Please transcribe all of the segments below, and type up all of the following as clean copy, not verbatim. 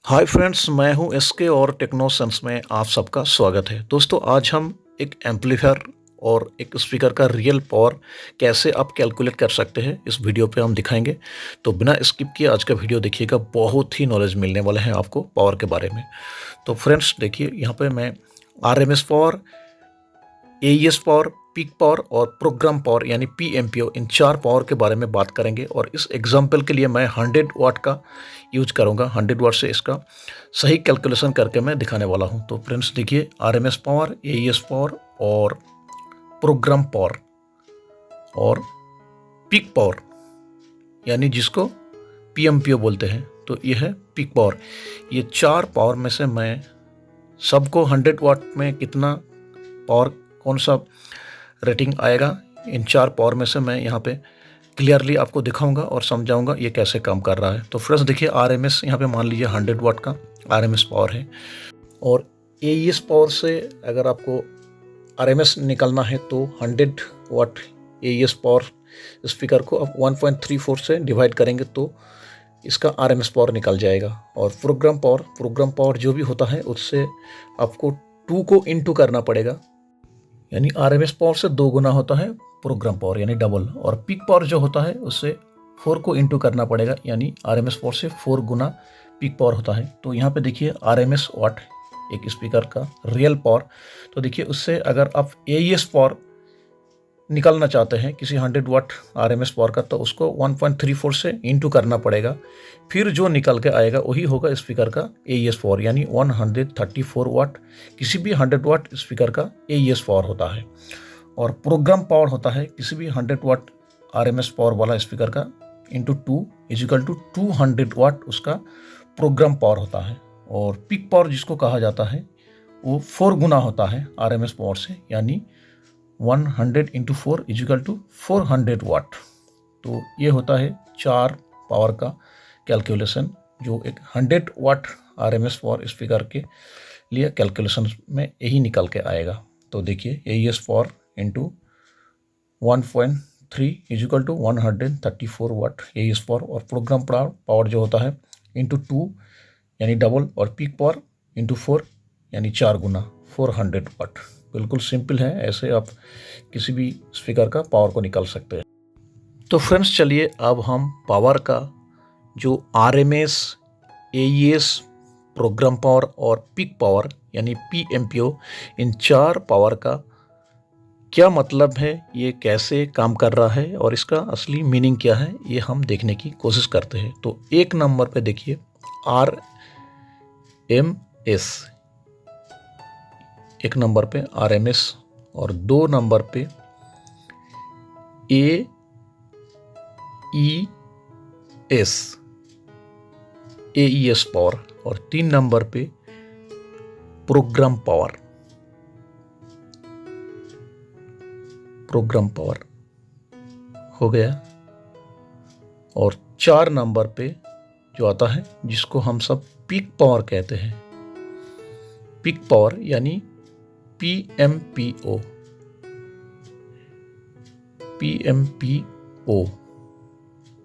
Hi friends, मैं हूं SK और टेक्नो सेंस में आप सबका स्वागत है। दोस्तों, आज हम एक एम्पलीफायर और एक स्पीकर का रियल पावर कैसे आप कैलकुलेट कर सकते हैं इस वीडियो पे हम दिखाएंगे। तो बिना स्किप किए आज का वीडियो देखिएगा, बहुत ही नॉलेज मिलने वाले हैं आपको पावर के बारे में। तो फ्रेंड्स देखिए, यहाँ पे मैं RMS power, AES power, peak power और प्रोग्राम पावर यानी पीएमपीओ, इन चार पावर के बारे में बात करेंगे। और इस एग्जाम्पल के लिए मैं 100 वाट का यूज करूंगा। 100 वाट से इसका सही कैलकुलेशन करके मैं दिखाने वाला हूं। तो फ्रेंड्स देखिए, आरएमएस पावर, एईएस पावर और प्रोग्राम पावर और पीक पावर यानी जिसको पीएमपीओ बोलते हैं, तो ये है पीक पावर। ये चार पावर में से मैं सबको 100 वाट में कितना पावर, कौन सा रेटिंग आएगा, इन चार पावर में से मैं यहाँ पे क्लियरली आपको दिखाऊंगा और समझाऊंगा ये कैसे काम कर रहा है। तो फ्रेंड्स देखिए, आरएमएस यहाँ पे मान लीजिए 100 वाट का आरएमएस पावर है। और एईएस पावर से अगर आपको आरएमएस निकालना है तो 100 वाट एईएस पावर स्पीकर को आप 1.34 से डिवाइड करेंगे तो इसका आरएमएस पावर निकल जाएगा। और प्रोग्राम पावर जो भी होता है उससे आपको 2 को इंटू करना पड़ेगा, यानी आरएमएस पावर से 2 गुना होता है प्रोग्राम पावर यानी डबल। और पीक पावर जो होता है उससे 4 को इंटू करना पड़ेगा, यानी आरएमएस पावर से 4 गुना पीक पावर होता है। तो यहाँ पे देखिए आरएमएस वाट एक स्पीकर का रियल पावर। तो देखिए, उससे अगर आप एईएस पावर निकालना चाहते हैं किसी 100 वाट आरएमएस पावर का, तो उसको 1.34 से इंटू करना पड़ेगा। फिर जो निकल के आएगा वही होगा स्पीकर का एईएस पावर, यानी 134 वाट किसी भी 100 वाट स्पीकर का एईएस पावर होता है। और प्रोग्राम पावर होता है किसी भी 100 वाट आरएमएस पावर वाला स्पीकर का इंटू 2 इजिकल टू 200 वाट उसका प्रोग्राम पावर होता है। और पीक पावर जिसको कहा जाता है वो 4 गुना होता है आरएमएस पावर से, यानी 100 इंटू 4 इजिकल टू 400 वाट। तो ये होता है चार पावर का कैलकुलेशन, जो एक 100 वाट आरएमएस पावर स्पीकर के लिए कैलकुलेशन में यही निकल के आएगा। तो देखिए, AES power into 1.3 equal to 134 watt AES power, और प्रोग्राम पावर जो होता है इंटू 2 यानी डबल, और पीक पावर इंटू 4 यानी 4 गुना 400 वाट। बिल्कुल सिंपल है, ऐसे आप किसी भी स्पीकर का पावर को निकाल सकते हैं। तो फ्रेंड्स चलिए, अब हम पावर का जो आरएमएस, एईएस, प्रोग्राम पावर और पीक पावर यानी पीएमपीओ, इन चार पावर का क्या मतलब है, ये कैसे काम कर रहा है और इसका असली मीनिंग क्या है, ये हम देखने की कोशिश करते हैं। तो एक नंबर पे देखिए आरएमएस, एक नंबर पे आरएमएस, और 2 नंबर पे एईएस पावर, और 3 नंबर पे प्रोग्राम पावर हो गया। और 4 नंबर पे जो आता है जिसको हम सब पीक पावर कहते हैं, पीक पावर यानी पीएमपीओ।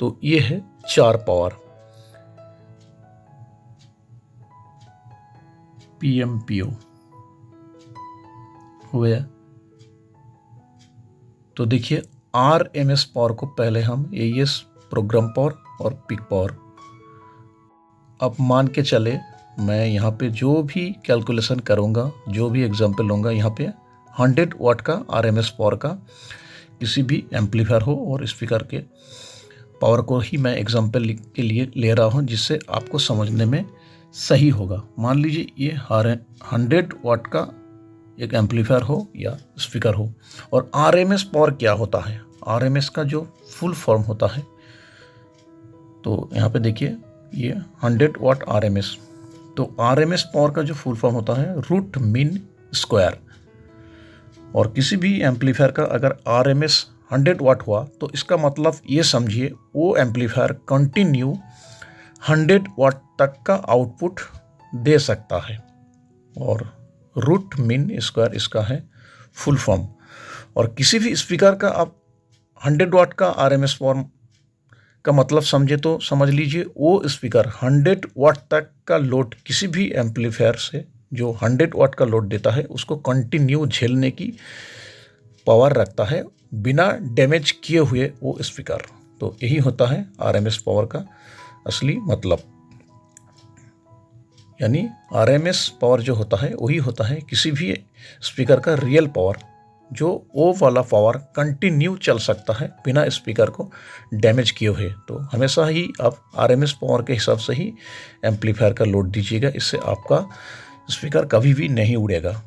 तो ये है चार पावर पीएमपीओ हो गया। तो देखिए, आरएमएस पावर को पहले हम एईएस, प्रोग्राम पावर और पीक पावर, अब मान के चले मैं यहाँ पे जो भी कैलकुलेशन करूँगा, जो भी एग्जांपल लूँगा, यहाँ पे 100 वाट का आरएमएस पावर का किसी भी एम्पलीफायर हो और स्पीकर के पावर को ही मैं एग्जांपल के लिए ले रहा हूँ, जिससे आपको समझने में सही होगा। मान लीजिए ये 100 वाट का एक एम्पलीफायर हो या स्पीकर हो। और आरएमएस पावर क्या होता है, आरएमएस का जो फुल फॉर्म होता है, तो यहाँ पे देखिए ये 100 वाट आरएमएस। तो आरएमएस पावर का जो फुल फॉर्म होता है रूट मीन स्क्वायर। और किसी भी एम्पलीफायर का अगर आरएमएस 100 वाट हुआ तो इसका मतलब ये समझिए वो एम्पलीफायर कंटिन्यू 100 वाट तक का आउटपुट दे सकता है। और रूट मीन स्क्वायर इसका है फुल फॉर्म। और किसी भी स्पीकर का आप 100 वाट का आरएमएस पावर का मतलब समझे तो समझ लीजिए वो स्पीकर 100 वाट तक का लोड किसी भी एम्पलीफायर से जो 100 वाट का लोड देता है उसको कंटिन्यू झेलने की पावर रखता है बिना डैमेज किए हुए वो स्पीकर। तो यही होता है आरएमएस पावर का असली मतलब। यानी आरएमएस पावर जो होता है वही होता है किसी भी स्पीकर का रियल पावर, जो वो वाला पावर कंटिन्यू चल सकता है बिना स्पीकर को डैमेज किए हुए। तो हमेशा ही आप आरएमएस पावर के हिसाब से ही एम्पलीफायर का लोड दीजिएगा, इससे आपका स्पीकर कभी भी नहीं उड़ेगा।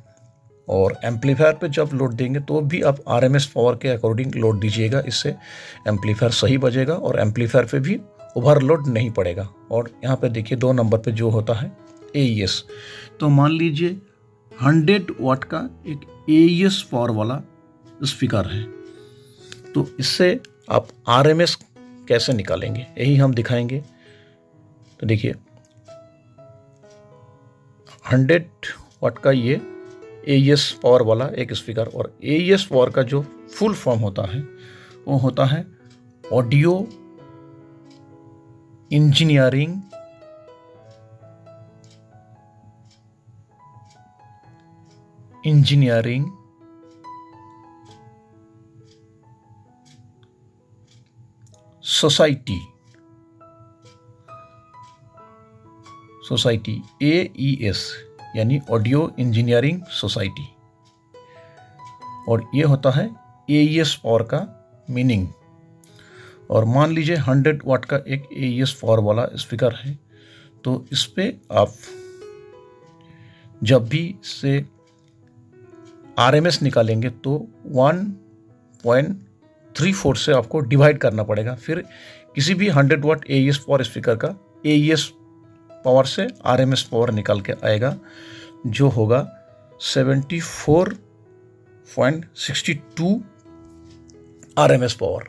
और एम्पलीफायर पे जब लोड देंगे तो भी आप आरएमएस पावर के अकॉर्डिंग लोड दीजिएगा, इससे एम्पलीफायर सही बजेगा और एम्पलीफायर पे भी ओवरलोड नहीं पड़ेगा। और यहाँ पे देखिए 2 नंबर पे जो होता है AES, तो मान लीजिए 100 वाट का एक AES पावर वाला स्पीकर है, तो इससे आप आरएमएस कैसे निकालेंगे यही हम दिखाएंगे। तो देखिए 100 वाट का ये AES पावर वाला एक स्पीकर, और AES पावर का जो फुल फॉर्म होता है वो होता है ऑडियो इंजीनियरिंग सोसाइटी AES, यानी ऑडियो इंजीनियरिंग सोसाइटी। और ये होता है AES पावर का मीनिंग। और मान लीजिए 100 वाट का एक AES पावर वाला स्पीकर है, तो इस पे आप जब भी से आरएमएस निकालेंगे तो 1.34 से आपको डिवाइड करना पड़ेगा। फिर किसी भी 100 वाट AES पावर स्पीकर का AES पावर से आरएमएस पावर निकाल के आएगा, जो होगा 74.62 आरएमएस पावर।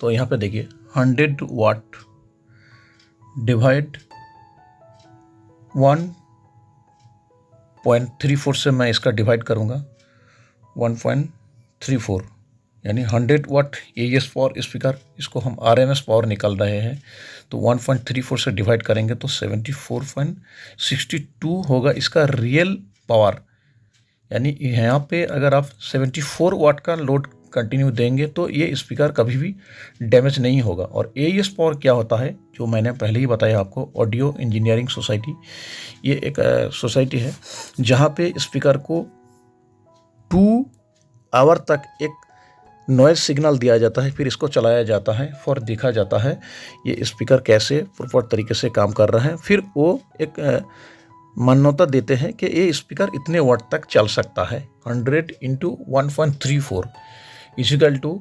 तो यहाँ पे देखिए 100 वाट डिवाइड 1.34 से मैं इसका डिवाइड करूँगा 1.34, यानी 100 वाट AES पावर स्पीकर, इसको हम आरएमएस पावर निकाल रहे हैं, तो 1.34 से डिवाइड करेंगे तो 74.62 होगा इसका रियल पावर। यानी यहाँ पे अगर आप 74 वाट का लोड कंटिन्यू देंगे तो ये स्पीकर कभी भी डैमेज नहीं होगा। और AES पावर क्या होता है, जो मैंने पहले ही बताया आपको, ऑडियो इंजीनियरिंग सोसाइटी, ये एक सोसाइटी है जहाँ पे स्पीकर को 2 आवर तक एक नॉइज सिग्नल दिया जाता है, फिर इसको चलाया जाता है, फिर देखा जाता है ये स्पीकर कैसे प्रॉपर तरीके से काम कर रहा है। फिर वो एक मान्यता देते हैं कि ये स्पीकर इतने वाट तक चल सकता है। 100 × 1.34 इक्वल टू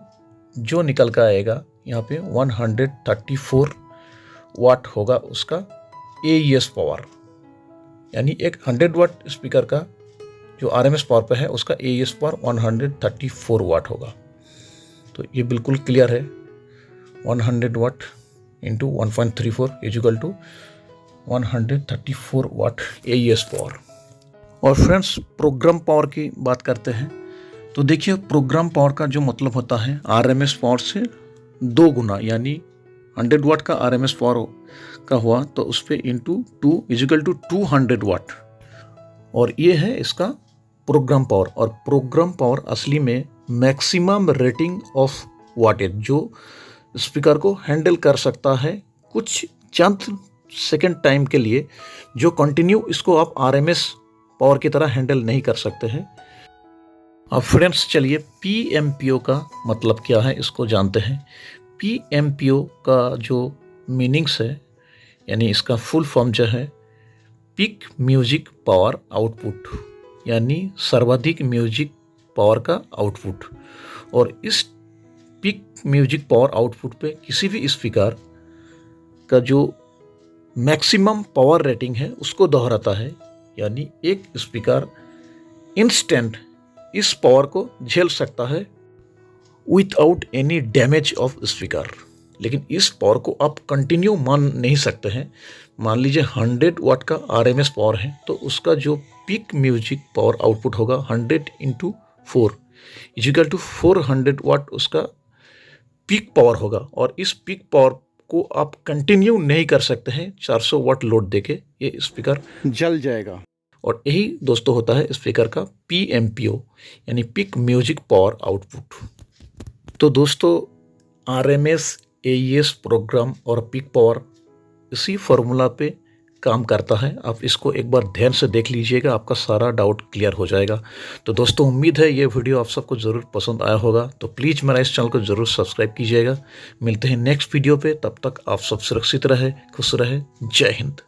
जो निकल कर आएगा यहाँ पे 134 वाट होगा उसका AES पावर। यानी एक 100 वाट स्पीकर का जो आरएमएस पावर पे है उसका AES पावर 134 वाट होगा। तो ये बिल्कुल क्लियर है, 100 watt into 1.34 equal to 134 watt AES power. और फ्रेंड्स, प्रोग्राम पावर की बात करते हैं तो देखिए प्रोग्राम पावर का जो मतलब होता है आरएमएस पावर से 2 गुना, यानी 100 वाट का आरएमएस पावर का हुआ तो उस पर इंटू 2 इक्वल टू 200 वाट। और ये है इसका प्रोग्राम पावर। और प्रोग्राम पावर असली में मैक्सिमम रेटिंग ऑफ वाटेज, जो स्पीकर को हैंडल कर सकता है कुछ चंद सेकेंड टाइम के लिए, जो कंटिन्यू इसको आप आरएमएस पावर की तरह हैंडल नहीं कर सकते हैं। अब फ्रेंड्स चलिए PMPO का मतलब क्या है इसको जानते हैं। PMPO का जो मीनिंग्स है, यानी इसका फुल फॉर्म जो है पीक म्यूजिक पावर आउटपुट, यानी सर्वाधिक म्यूजिक पावर का आउटपुट। और इस पीक म्यूजिक पावर आउटपुट पे किसी भी स्पीकर का जो मैक्सिमम पावर रेटिंग है उसको दोहराता है। यानी एक स्पीकर इंस्टेंट इस पावर को झेल सकता है without any damage of speaker. लेकिन इस पावर को आप कंटिन्यू मान नहीं सकते हैं। मान लीजिए 100 वाट का आरएमएस पावर है तो उसका जो पीक म्यूजिक पावर आउटपुट होगा 100 × 4 इक्वल टू 400 वाट उसका पीक पावर होगा। और इस पीक पावर को आप कंटिन्यू नहीं कर सकते हैं 400 वाट लोड देके, ये स्पीकर जल जाएगा। और यही दोस्तों होता है स्पीकर का PMPO यानी पिक म्यूजिक पावर आउटपुट। तो दोस्तों RMS AES प्रोग्राम और पिक पावर इसी फॉर्मूला पे काम करता है। आप इसको एक बार ध्यान से देख लीजिएगा, आपका सारा डाउट क्लियर हो जाएगा। तो दोस्तों उम्मीद है ये वीडियो आप सबको ज़रूर पसंद आया होगा। तो प्लीज़ मेरा इस चैनल को ज़रूर सब्सक्राइब कीजिएगा। मिलते हैं नेक्स्ट वीडियो पे, तब तक आप सब सुरक्षित रहे, खुश रहे। जय हिंद।